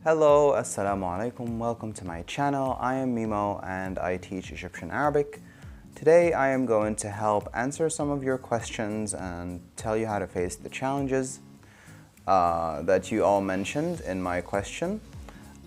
Hello, assalamu alaikum, welcome to my channel. I am Mimo and I teach Egyptian Arabic. Today I am going to help answer some of your questions and tell you how to face the challenges that you all mentioned in my question.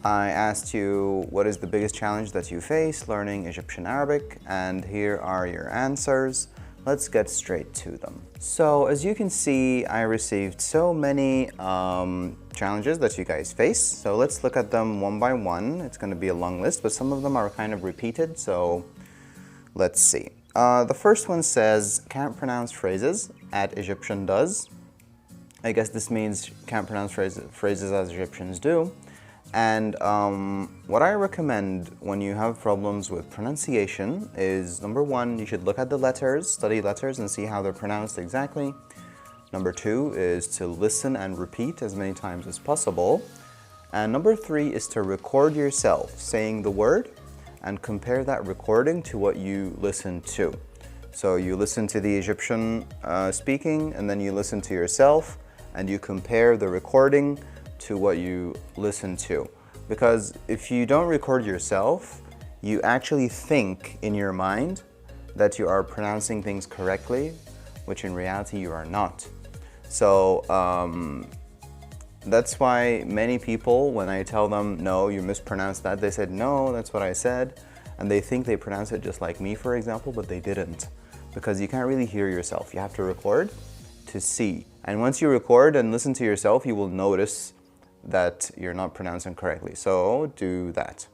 I asked you what is the biggest challenge that you face learning Egyptian Arabic, and here are your answers. Let's get straight to them. So as you can see, I received so many challenges that you guys face. So let's look at them one by one. It's going to be a long list, but some of them are kind of repeated. So let's see. The first one says, can't pronounce phrases as Egyptian does. I guess this means can't pronounce phrases as Egyptians do. And what I recommend when you have problems with pronunciation is, number one, you should look at the letters, study letters and see how they're pronounced exactly. Number two is to listen and repeat as many times as possible. And number three is to record yourself saying the word and compare that recording to what you listen to. So you listen to the Egyptian speaking, and then you listen to yourself and you compare the recording to what you listen to. Because if you don't record yourself, you actually think in your mind that you are pronouncing things correctly, which in reality you are not. So that's why many people, when I tell them, no, you mispronounced that, they said, no, that's what I said. And they think they pronounce it just like me, for example, but they didn't. Because you can't really hear yourself. You have to record to see. And once you record and listen to yourself, you will notice that you're not pronouncing correctly. So do that.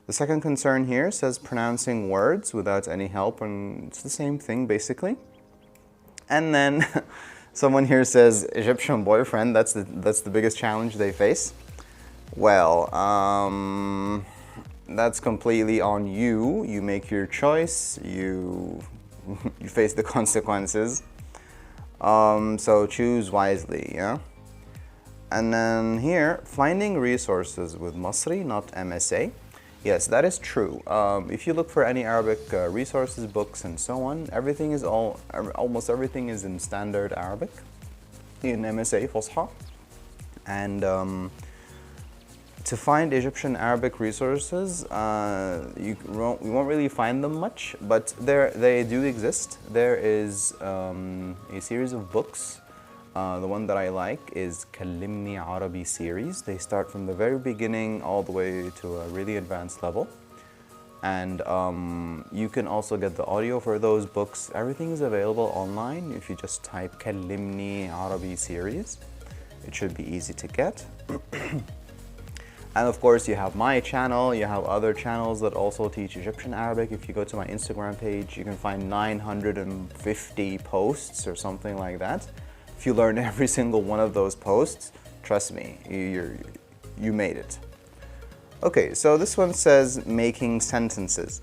The second concern here says pronouncing words without any help, and it's the same thing basically. And then someone here says Egyptian boyfriend, that's the biggest challenge they face. Well, that's completely on you. You make your choice, you face the consequences. So choose wisely, yeah? And then here, finding resources with Masri, not MSA. Yes, that is true. If you look for any Arabic resources, books, and so on, almost everything is in standard Arabic, in MSA, Fusha. And to find Egyptian Arabic resources, you won't really find them much, but they do exist. There is a series of books. The one that I like is Kallimni Arabi series. They start from the very beginning all the way to a really advanced level. And you can also get the audio for those books. Everything is available online. If you just type Kallimni Arabi series, it should be easy to get. And of course, you have my channel. You have other channels that also teach Egyptian Arabic. If you go to my Instagram page, you can find 950 posts or something like that. If you learn every single one of those posts, trust me, you made it. Okay, so this one says making sentences.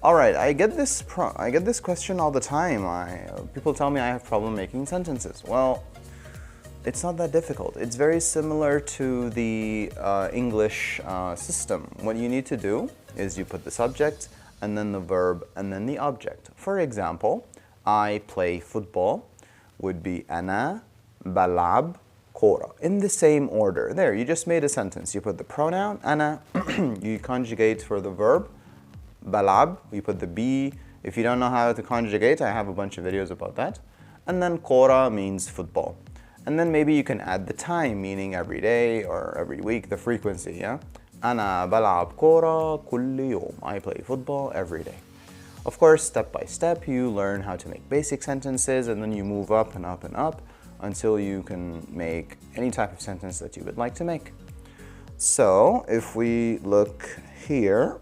All right, I get this question all the time. People tell me I have problem making sentences. Well, it's not that difficult. It's very similar to the English system. What you need to do is you put the subject and then the verb and then the object. For example, I play football would be أنا بلعب كورة, in the same order. There, you just made a sentence. You put the pronoun أنا, you conjugate for the verb بلعب, you put the B. If you don't know how to conjugate, I have a bunch of videos about that. And then كورة means football. And then maybe you can add the time, meaning every day or every week, the frequency, yeah? أنا بلعب كورة كل يوم. I play football every day. Of course, step by step, you learn how to make basic sentences, and then you move up and up and up until you can make any type of sentence that you would like to make. So, if we look here,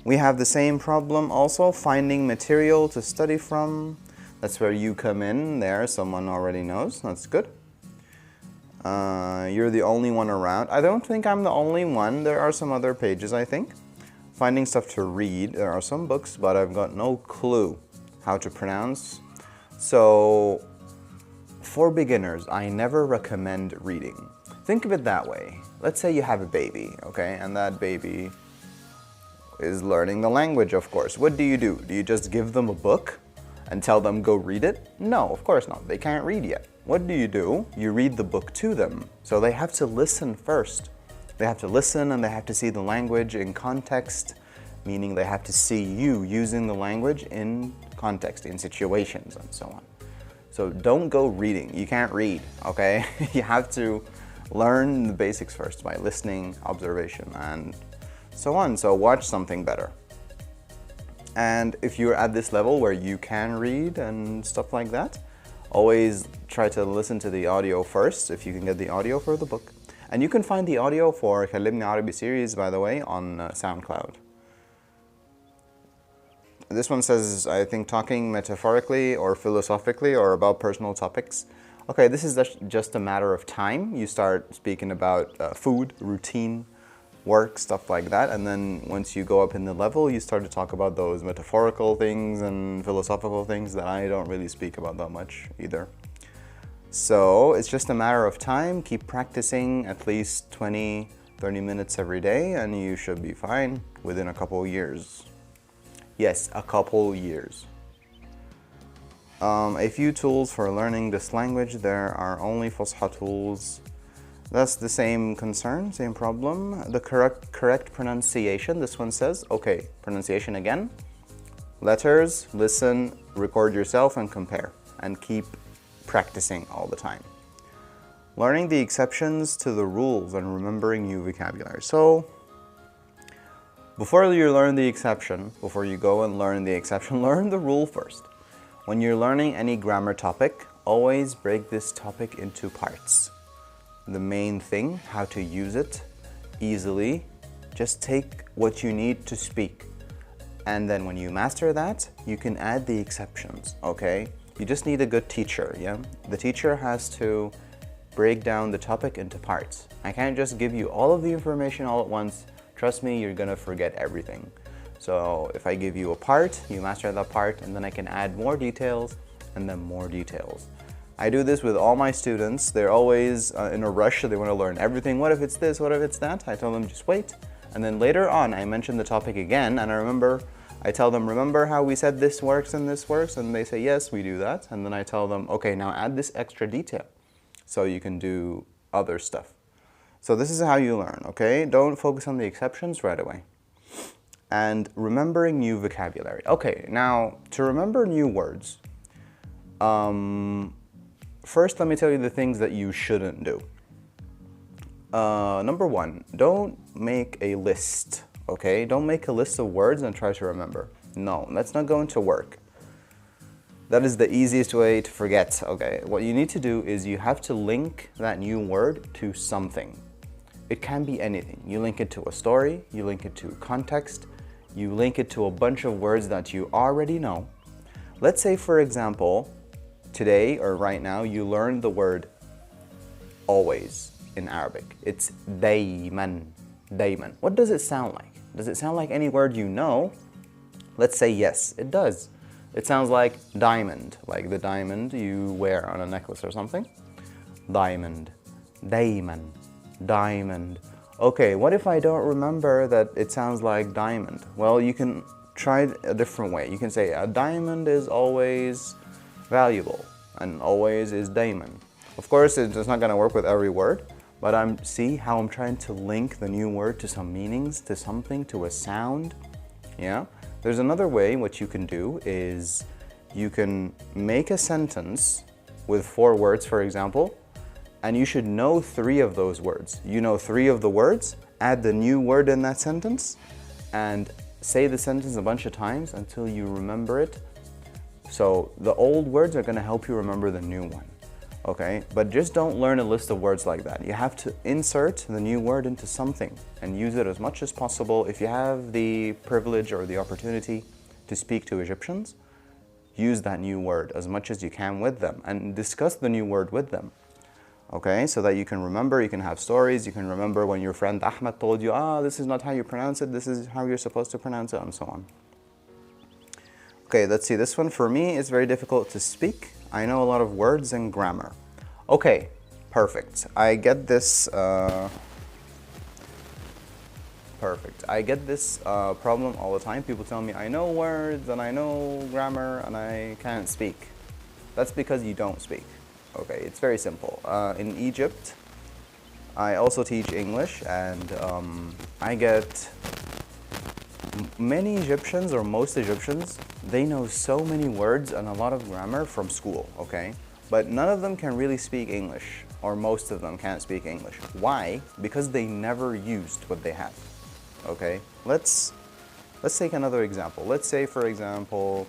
we have the same problem also, finding material to study from. That's where you come in there. Someone already knows. That's good. You're the only one around. I don't think I'm the only one. There are some other pages, I think. Finding stuff to read. There are some books, but I've got no clue how to pronounce. So, for beginners, I never recommend reading. Think of it that way. Let's say you have a baby, okay? And that baby is learning the language, of course. What do? Do you just give them a book and tell them go read it? No, of course not. They can't read yet. what do? You read the book to them. So they have to listen first. They have to listen and they have to see the language in context, meaning they have to see you using the language in context, in situations and so on. So don't go reading. You can't read, okay? You have to learn the basics first by listening, observation, and so on. So watch something better. And if you're at this level where you can read and stuff like that, always try to listen to the audio first if you can get the audio for the book. And you can find the audio for كلمني عربي series, by the way, on SoundCloud. This one says, I think, talking metaphorically or philosophically or about personal topics. Okay, this is just a matter of time. You start speaking about food, routine, work, stuff like that. And then once you go up in the level, you start to talk about those metaphorical things and philosophical things that I don't really speak about that much either. So it's just a matter of time. Keep practicing at least 20, 30 minutes every day and you should be fine within a couple years. Yes, a couple years. A few tools for learning this language. There are only Fusha tools. That's the same concern, same problem. The correct pronunciation, this one says, okay, pronunciation again. Letters, listen, record yourself and compare. And keep practicing all the time. Learning the exceptions to the rules and remembering new vocabulary. So, before you learn the exception, before you go and learn the exception, learn the rule first. When you're learning any grammar topic, always break this topic into parts. The main thing, how to use it easily, just take what you need to speak. And then when you master that, you can add the exceptions, okay? You just need a good teacher, yeah? The teacher has to break down the topic into parts. I can't just give you all of the information all at once. Trust me, you're gonna forget everything. So if I give you a part, you master that part, and then I can add more details and then more details. I do this with all my students. They're always in a rush, so they want to learn everything. What if it's this? What if it's that? I tell them just wait. And then later on, I mention the topic again, and I tell them, remember how we said this works and this works? And they say, yes, we do that. And then I tell them, okay, now add this extra detail so you can do other stuff. So this is how you learn, okay? Don't focus on the exceptions right away. And remembering new vocabulary. Okay, now to remember new words, first let me tell you the things that you shouldn't do. Number one, don't make a list, okay? Don't make a list of words and try to remember. No, that's not going to work. That is the easiest way to forget, okay? What you need to do is you have to link that new word to something. It can be anything. You link it to a story, you link it to context, you link it to a bunch of words that you already know. Let's say, for example, today or right now, you learned the word always in Arabic. It's dayman, dayman. What does it sound like? Does it sound like any word you know? Let's say yes, it does. It sounds like diamond, like the diamond you wear on a necklace or something. Diamond, dayman, diamond. Okay, what if I don't remember that it sounds like diamond? Well, you can try it a different way. You can say a diamond is always valuable and always is diamond. Of course, it's not going to work with every word, but see how I'm trying to link the new word to some meanings, to something, to a sound. Yeah. There's another way. What you can do is you can make a sentence with 4 words, for example, and you should know 3 of those words. You know 3 of the words, add the new word in that sentence, and say the sentence a bunch of times until you remember it. So the old words are going to help you remember the new one, okay? But just don't learn a list of words like that. You have to insert the new word into something and use it as much as possible. If you have the privilege or the opportunity to speak to Egyptians, use that new word as much as you can with them and discuss the new word with them. Okay, so that you can remember, you can have stories, you can remember when your friend Ahmed told you, this is not how you pronounce it, this is how you're supposed to pronounce it, and so on. Okay, let's see, this one for me is very difficult to speak. I know a lot of words and grammar. Okay, perfect. I get this, problem all the time. People tell me, I know words and I know grammar and I can't speak. That's because you don't speak. Okay, it's very simple. In Egypt, I also teach English, and I get many Egyptians, or most Egyptians, they know so many words and a lot of grammar from school, okay? But none of them can really speak English, or most of them can't speak English. Why? Because they never used what they have, okay? Let's take another example. Let's say, for example,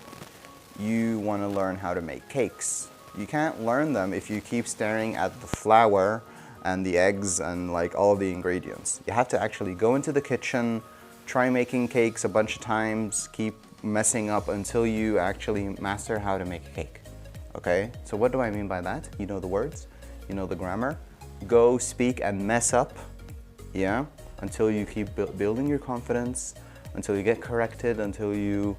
you want to learn how to make cakes. You can't learn them if you keep staring at the flour and the eggs and like all the ingredients. You have to actually go into the kitchen, try making cakes a bunch of times, keep messing up until you actually master how to make a cake. Okay, so what do I mean by that? You know the words, you know the grammar. Go speak and mess up, yeah, until you keep building your confidence, until you get corrected, until you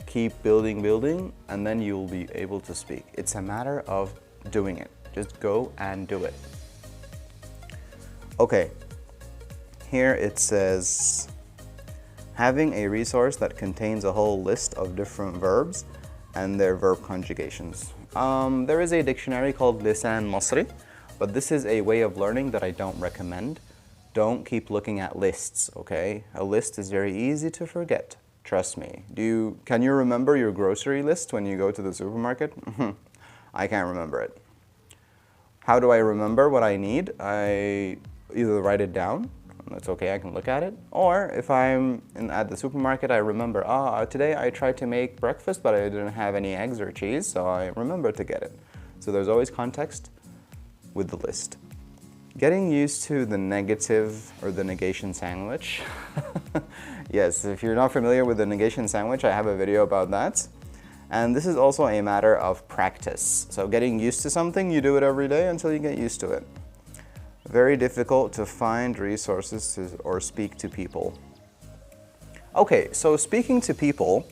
keep building, and then you'll be able to speak. It's a matter of doing it. Just go and do it. Okay, here it says, having a resource that contains a whole list of different verbs and their verb conjugations. There is a dictionary called Lisan Masri, but this is a way of learning that I don't recommend. Don't keep looking at lists, okay? A list is very easy to forget. Trust me. Can you remember your grocery list when you go to the supermarket? I can't remember it. How do I remember what I need? I either write it down, that's okay, I can look at it, or if I'm at the supermarket, I remember, today I tried to make breakfast, but I didn't have any eggs or cheese, so I remember to get it. So there's always context with the list. Getting used to the negative or the negation sandwich. Yes, if you're not familiar with the negation sandwich, I have a video about that. And this is also a matter of practice. So getting used to something, you do it every day until you get used to it. Very difficult to find resources or speak to people. Okay, so speaking to people,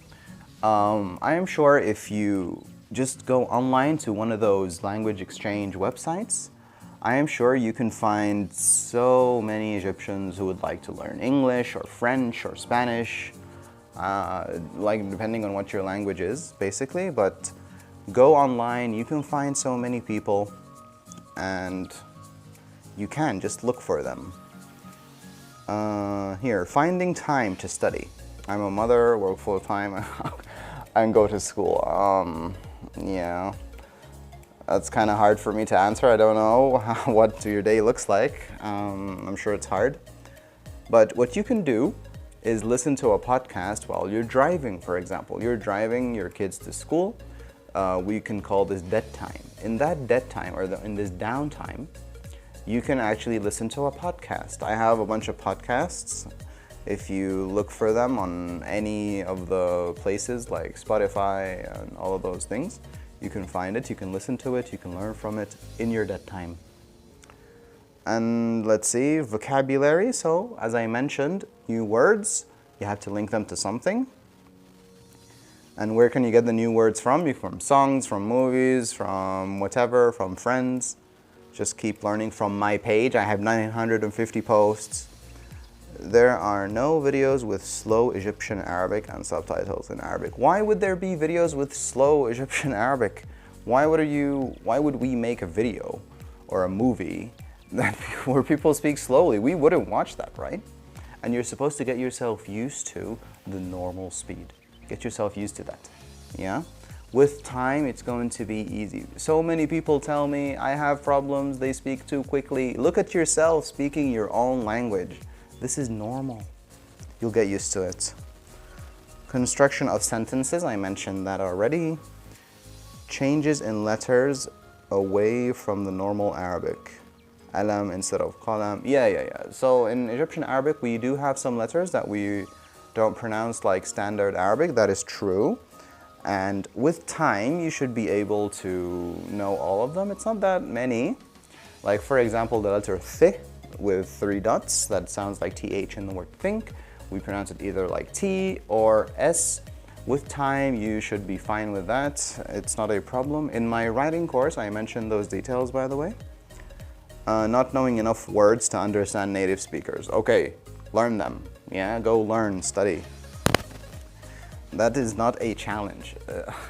I am sure if you just go online to one of those language exchange websites, I am sure you can find so many Egyptians who would like to learn English or French or Spanish, like depending on what your language is, basically. But go online, you can find so many people, and you can just look for them. Here, finding time to study. I'm a mother, work full-time, and go to school. Yeah. That's kind of hard for me to answer. I don't know what your day looks like. I'm sure it's hard. But what you can do is listen to a podcast while you're driving, for example. You're driving your kids to school. We can call this dead time. In that dead time, or in this downtime, you can actually listen to a podcast. I have a bunch of podcasts. If you look for them on any of the places like Spotify and all of those things, you can find it, you can listen to it, you can learn from it in your dead time. And let's see, vocabulary. So as I mentioned, new words, you have to link them to something. And where can you get the new words from? From songs, from movies, from whatever, from friends. Just keep learning from my page. I have 950 posts. There are no videos with slow Egyptian Arabic and subtitles in Arabic. Why would there be videos with slow Egyptian Arabic? Why would we make a video or a movie where people speak slowly? We wouldn't watch that, right? And you're supposed to get yourself used to the normal speed. Get yourself used to that, yeah? With time, it's going to be easy. So many people tell me, I have problems, they speak too quickly. Look at yourself speaking your own language. This is normal. You'll get used to it. Construction of sentences, I mentioned that already. Changes in letters away from the normal Arabic. Alam instead of qalam. Yeah. So in Egyptian Arabic, we do have some letters that we don't pronounce like standard Arabic. That is true. And with time, you should be able to know all of them. It's not that many. Like for example, the letter th with 3 dots, that sounds like TH in the word think. We pronounce it either like T or S. With time, you should be fine with that. It's not a problem. In my writing course, I mentioned those details, by the way. Not knowing enough words to understand native speakers. Okay, learn them. Yeah, go learn, study. That is not a challenge.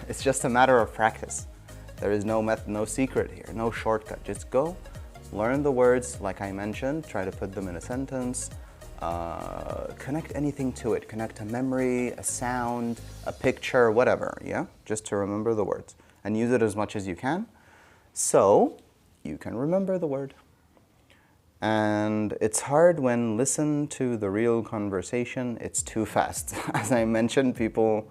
It's just a matter of practice. There is no method, no secret here, no shortcut. Just go, learn the words like I mentioned, try to put them in a sentence, connect anything to it, connect a memory, a sound, a picture, whatever, yeah? Just to remember the words and use it as much as you can so you can remember the word. And it's hard when listen to the real conversation, it's too fast. As I mentioned, people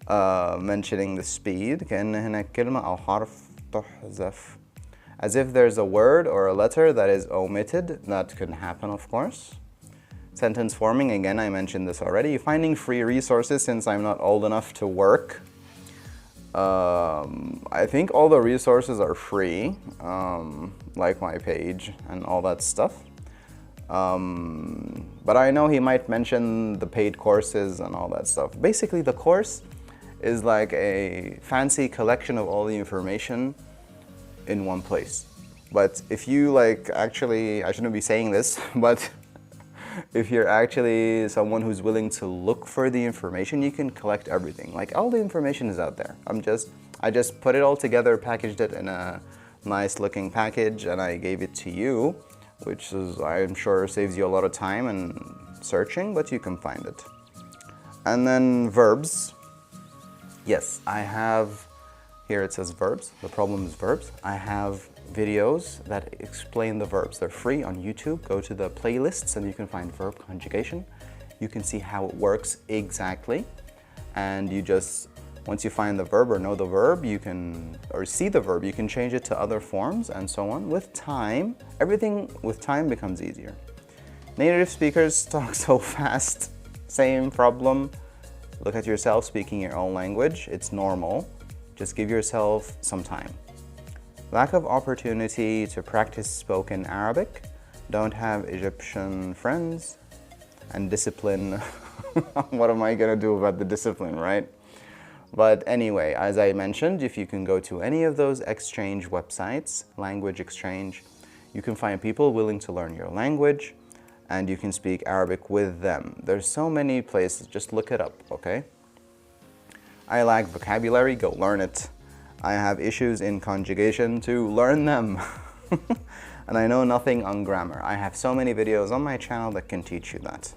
mentioning the speed, كأن هناك كلمة أو حرف تحذف. As if there's a word or a letter that is omitted. That can happen, of course. Sentence forming, again, I mentioned this already. Finding free resources since I'm not old enough to work. I think all the resources are free, like my page and all that stuff. But I know he might mention the paid courses and all that stuff. Basically, the course is like a fancy collection of all the information in one place. But if you actually, I shouldn't be saying this, but if you're actually someone who's willing to look for the information, you can collect everything. Like all the information is out there. I just put it all together, packaged it in a nice looking package, and I gave it to you, which is, I'm sure, saves you a lot of time and searching, but you can find it. And then verbs. Yes, I have, here it says verbs. The problem is verbs. I have videos that explain the verbs. They're free on YouTube. Go to the playlists and you can find verb conjugation. You can see how it works exactly. And you just, once you find the verb or know the verb, you can, or see the verb, you can change it to other forms and so on. With time, everything with time becomes easier. Native speakers talk so fast. Same problem. Look at yourself speaking your own language. It's normal. Just give yourself some time. Lack of opportunity to practice spoken Arabic, don't have Egyptian friends, and discipline. What am I gonna do about the discipline, right? But anyway, as I mentioned, if you can go to any of those exchange websites, language exchange, you can find people willing to learn your language and you can speak Arabic with them. There's so many places, just look it up, okay? I lack vocabulary, go learn it. I have issues in conjugation to learn them. And I know nothing on grammar. I have so many videos on my channel that can teach you that.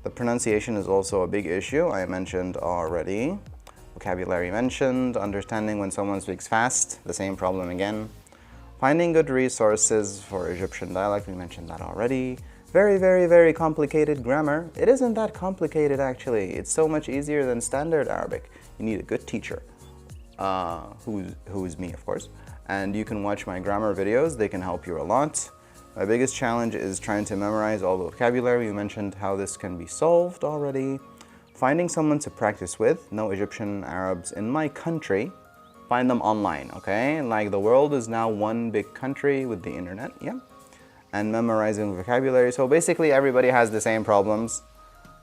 The pronunciation is also a big issue, I mentioned already. Vocabulary mentioned, understanding when someone speaks fast, the same problem again. Finding good resources for Egyptian dialect, we mentioned that already. Very, very, very complicated grammar. It isn't that complicated actually. It's so much easier than standard Arabic. You need a good teacher. Who is me, of course, and you can watch my grammar videos. They can help you a lot. My biggest challenge is trying to memorize all the vocabulary. You mentioned how this can be solved already. Finding someone to practice with. No Egyptian Arabs in my country. Find them online, okay? Like the world is now one big country with the internet, yeah? And memorizing vocabulary. So basically everybody has the same problems.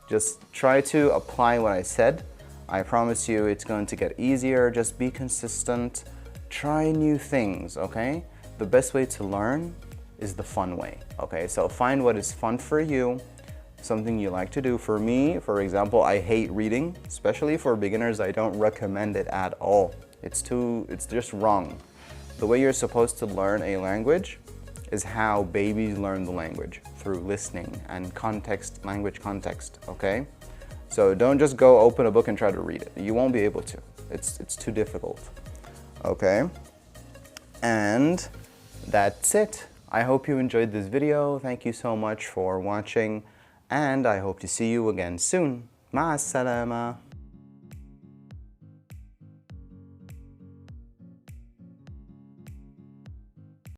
Just try to apply what I said. I promise you it's going to get easier. Just be consistent. Try new things, okay? The best way to learn is the fun way, okay? So find what is fun for you, something you like to do. For me, for example, I hate reading, especially for beginners. I don't recommend it at all. It's just wrong. The way you're supposed to learn a language is how babies learn the language, through listening and context, language context, okay? So don't just go open a book and try to read it. You won't be able to. It's too difficult. Okay? And that's it. I hope you enjoyed this video. Thank you so much for watching. And I hope to see you again soon. مع السلامة.